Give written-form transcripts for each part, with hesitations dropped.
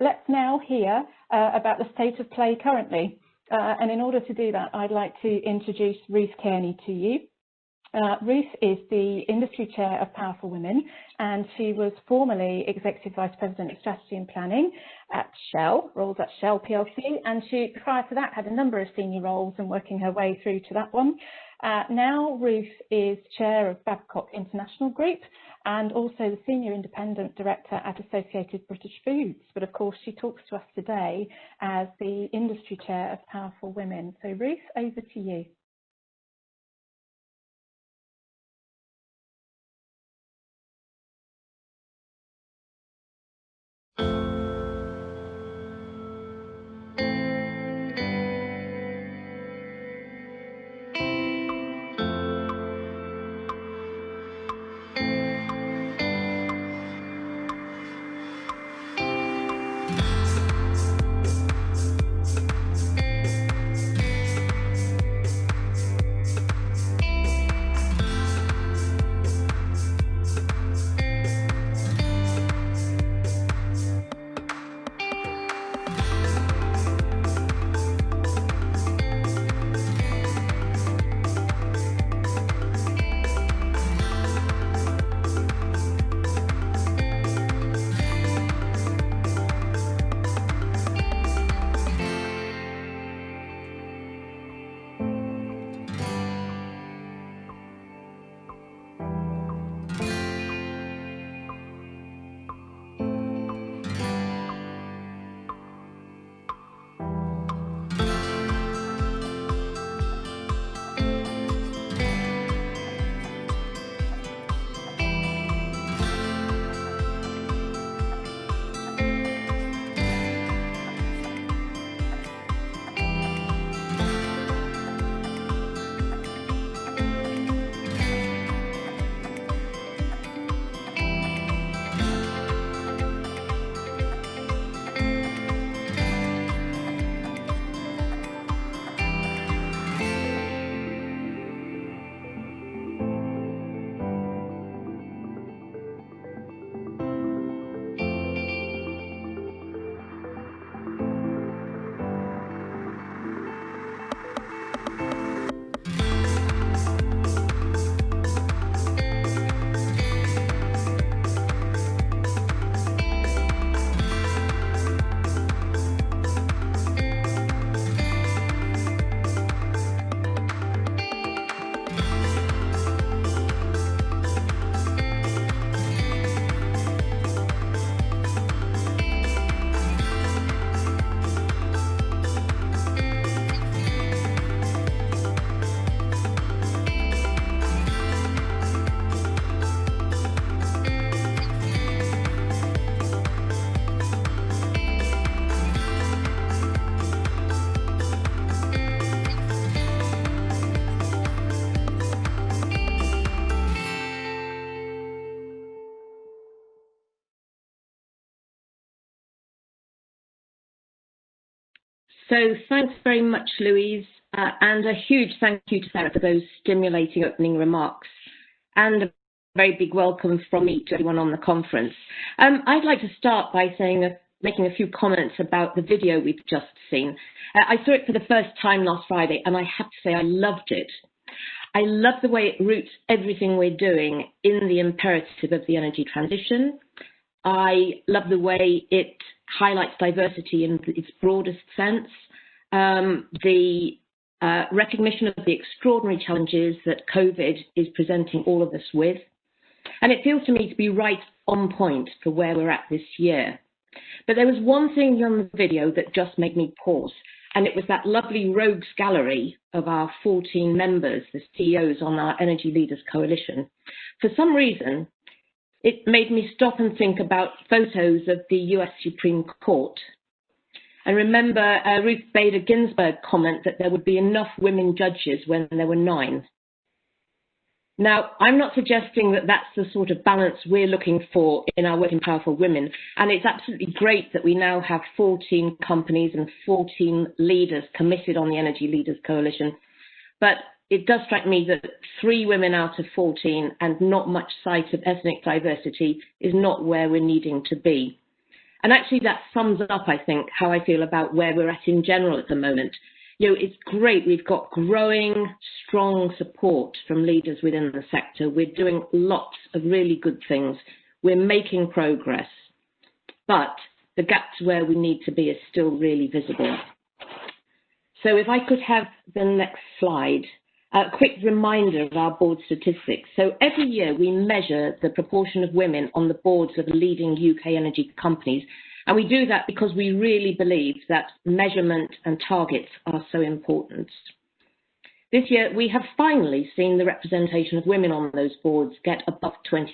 let's now hear about the state of play currently. And in order to do that, I'd like to introduce Ruth Cairnie to you. Ruth is the Industry Chair of Powerful Women, and she was formerly Executive Vice President of Strategy and Planning at Shell, roles at Shell PLC, and she, prior to that, had a number of senior roles and working her way through to that one. Now Ruth is Chair of Babcock International Group and also the Senior Independent Director at Associated British Foods. But of course, she talks to us today as the Industry Chair of Powerful Women. So Ruth, over to you. So thanks very much, Louise, and a huge thank you to Sarah for those stimulating opening remarks, and a very big welcome from me to everyone on the conference. I'd like to start by making a few comments about the video we've just seen. I saw it for the first time last Friday, and I have to say I loved it. I love the way it roots everything we're doing in the imperative of the energy transition. I love the way it highlights diversity in its broadest sense, the recognition of the extraordinary challenges that COVID is presenting all of us with. And it feels to me to be right on point for where we're at this year. But there was one thing on the video that just made me pause, and it was that lovely rogues gallery of our 14 members, the CEOs on our Energy Leaders Coalition. For some reason, it made me stop and think about photos of the US Supreme Court. And remember Ruth Bader Ginsburg's comment that there would be enough women judges when there were 9. Now, I'm not suggesting that that's the sort of balance we're looking for in our work in Powerful Women, and it's absolutely great that we now have 14 companies and 14 leaders committed on the Energy Leaders Coalition. But it does strike me that 3 women out of 14 and not much sight of ethnic diversity is not where we're needing to be. And actually that sums up, I think, how I feel about where we're at in general at the moment. You know, it's great. We've got growing, strong support from leaders within the sector. We're doing lots of really good things. We're making progress, but the gaps where we need to be is still really visible. So if I could have the next slide, a quick reminder of our board statistics. So every year we measure the proportion of women on the boards of leading UK energy companies. And we do that because we really believe that measurement and targets are so important. This year, we have finally seen the representation of women on those boards get above 20%.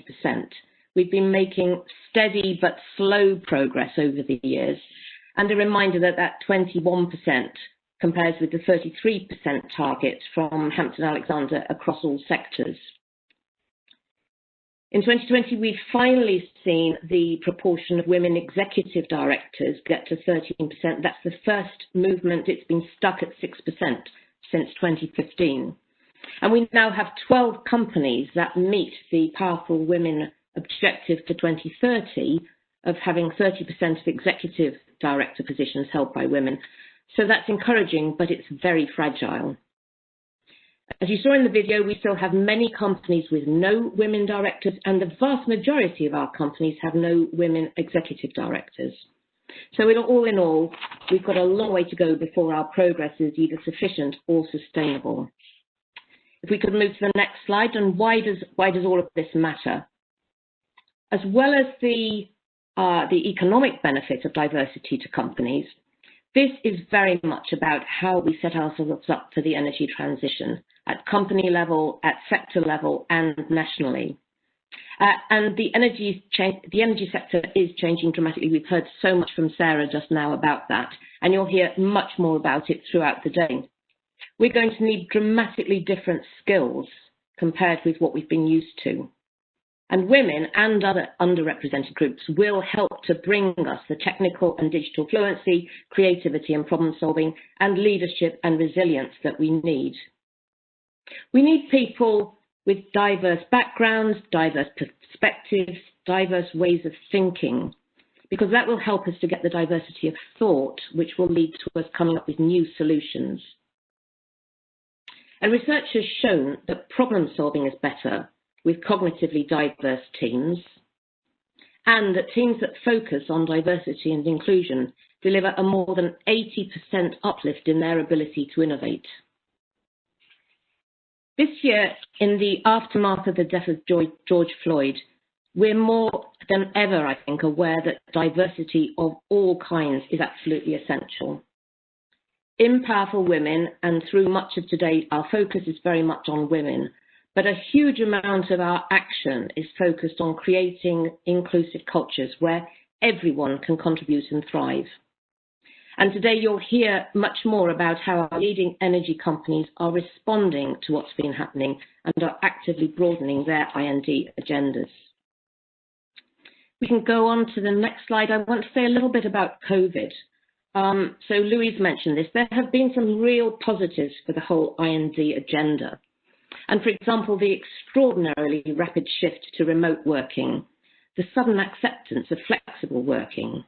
We've been making steady but slow progress over the years. And a reminder that that 21% compares with the 33% target from Hampton Alexander across all sectors. In 2020, we've finally seen the proportion of women executive directors get to 13%. That's the first movement. It's been stuck at 6% since 2015. And we now have 12 companies that meet the Powerful Women objective for 2030 of having 30% of executive director positions held by women. So that's encouraging, but it's very fragile. As you saw in the video, we still have many companies with no women directors, and the vast majority of our companies have no women executive directors. So all in all, we've got a long way to go before our progress is either sufficient or sustainable. If we could move to the next slide, and why does all of this matter? As well as the economic benefit of diversity to companies, this is very much about how we set ourselves up for the energy transition at company level, at sector level, and nationally. And the energy sector is changing dramatically. We've heard so much from Sarah just now about that, and you'll hear much more about it throughout the day. We're going to need dramatically different skills compared with what we've been used to. And women and other underrepresented groups will help to bring us the technical and digital fluency, creativity and problem solving, and leadership and resilience that we need. We need people with diverse backgrounds, diverse perspectives, diverse ways of thinking, because that will help us to get the diversity of thought, which will lead to us coming up with new solutions. And research has shown that problem solving is better with cognitively diverse teams, and that teams that focus on diversity and inclusion deliver a more than 80% uplift in their ability to innovate. This year, in the aftermath of the death of George Floyd, we're more than ever, I think, aware that diversity of all kinds is absolutely essential. In Powerful Women, and through much of today, our focus is very much on women, but a huge amount of our action is focused on creating inclusive cultures where everyone can contribute and thrive. And today you'll hear much more about how our leading energy companies are responding to what's been happening and are actively broadening their I&D agendas. We can go on to the next slide. I want to say a little bit about COVID. So Louise mentioned this. There have been some real positives for the whole I&D agenda. And for example, the extraordinarily rapid shift to remote working, the sudden acceptance of flexible working,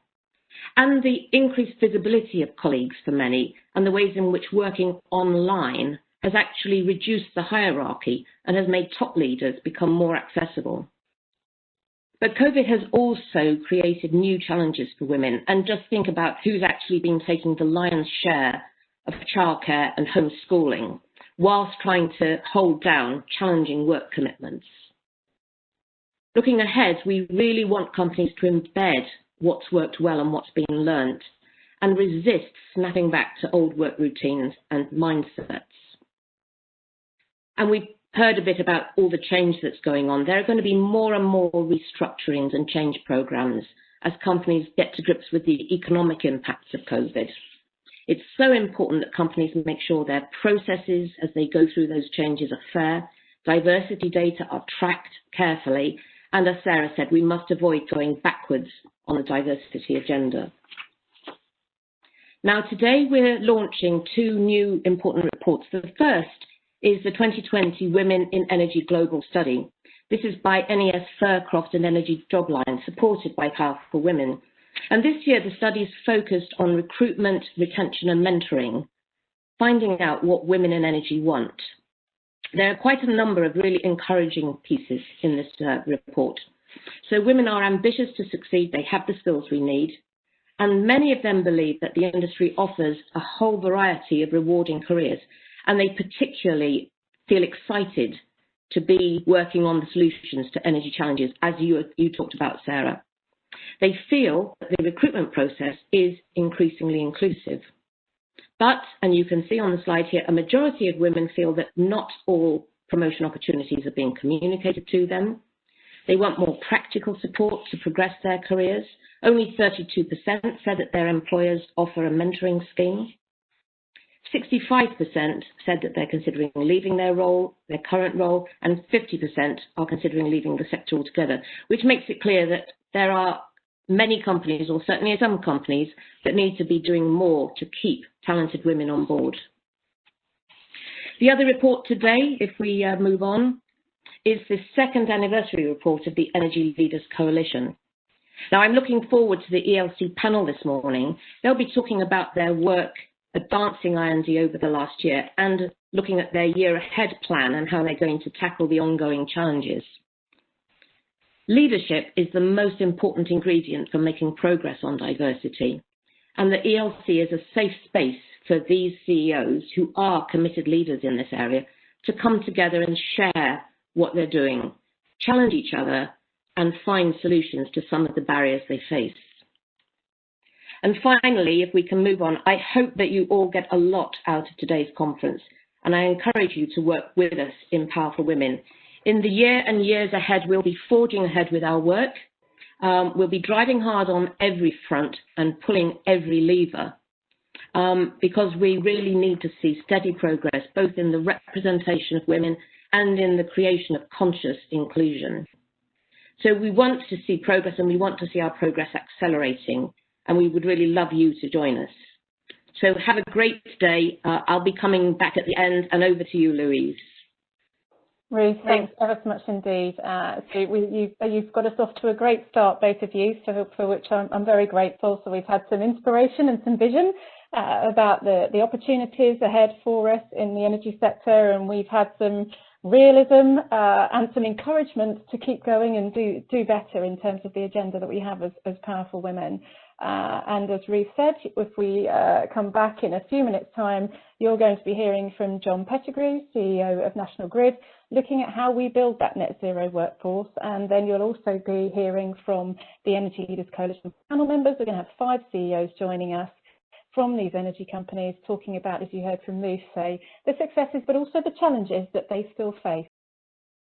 and the increased visibility of colleagues for many, and the ways in which working online has actually reduced the hierarchy and has made top leaders become more accessible. But COVID has also created new challenges for women, and just think about who's actually been taking the lion's share of childcare and homeschooling, whilst trying to hold down challenging work commitments. Looking ahead, we really want companies to embed what's worked well and what's been learnt, and resist snapping back to old work routines and mindsets. And we've heard a bit about all the change that's going on. There are going to be more and more restructurings and change programs as companies get to grips with the economic impacts of COVID. It's so important that companies make sure their processes as they go through those changes are fair, diversity data are tracked carefully, and as Sarah said, we must avoid going backwards on the diversity agenda. Now today we're launching two new important reports. The first is the 2020 Women in Energy Global Study. This is by NES Faircroft and Energy Jobline, supported by Powerful Women. And this year, the study is focused on recruitment, retention and mentoring, finding out what women in energy want. There are quite a number of really encouraging pieces in this report. So women are ambitious to succeed, they have the skills we need, and many of them believe that the industry offers a whole variety of rewarding careers, and they particularly feel excited to be working on the solutions to energy challenges, as you talked about, Sarah. They feel that the recruitment process is increasingly inclusive. But, and you can see on the slide here, a majority of women feel that not all promotion opportunities are being communicated to them. They want more practical support to progress their careers. Only 32% said that their employers offer a mentoring scheme. 65% said that they're considering leaving their role, their current role, and 50% are considering leaving the sector altogether, which makes it clear that there are many companies, or certainly some companies, that need to be doing more to keep talented women on board. The other report today, if we move on, is the second anniversary report of the Energy Leaders Coalition. Now, I'm looking forward to the ELC panel this morning. They'll be talking about their work advancing I&D over the last year and looking at their year ahead plan and how they're going to tackle the ongoing challenges. Leadership is the most important ingredient for making progress on diversity, and the ELC is a safe space for these CEOs who are committed leaders in this area to come together and share what they're doing, challenge each other, and find solutions to some of the barriers they face. And finally, if we can move on, I hope that you all get a lot out of today's conference, and I encourage you to work with us in Powerful Women. In the year and years ahead, we'll be forging ahead with our work. We'll be driving hard on every front and pulling every lever, because we really need to see steady progress, both in the representation of women and in the creation of conscious inclusion. So we want to see progress, and we want to see our progress accelerating, and we would really love you to join us. So have a great day. I'll be coming back at the end, and over to you, Louise. Ruth, thanks ever so much indeed. So you've got us off to a great start, both of you, for which I'm very grateful. So we've had some inspiration and some vision about the opportunities ahead for us in the energy sector, and we've had some realism and some encouragement to keep going and do better in terms of the agenda that we have as powerful women. And as Ruth said, if we come back in a few minutes' time, you're going to be hearing from John Pettigrew, CEO of National Grid, looking at how we build that net zero workforce. And then you'll also be hearing from the Energy Leaders Coalition panel members. We're going to have 5 CEOs joining us from these energy companies, talking about, as you heard from Ruth say, the successes, but also the challenges that they still face.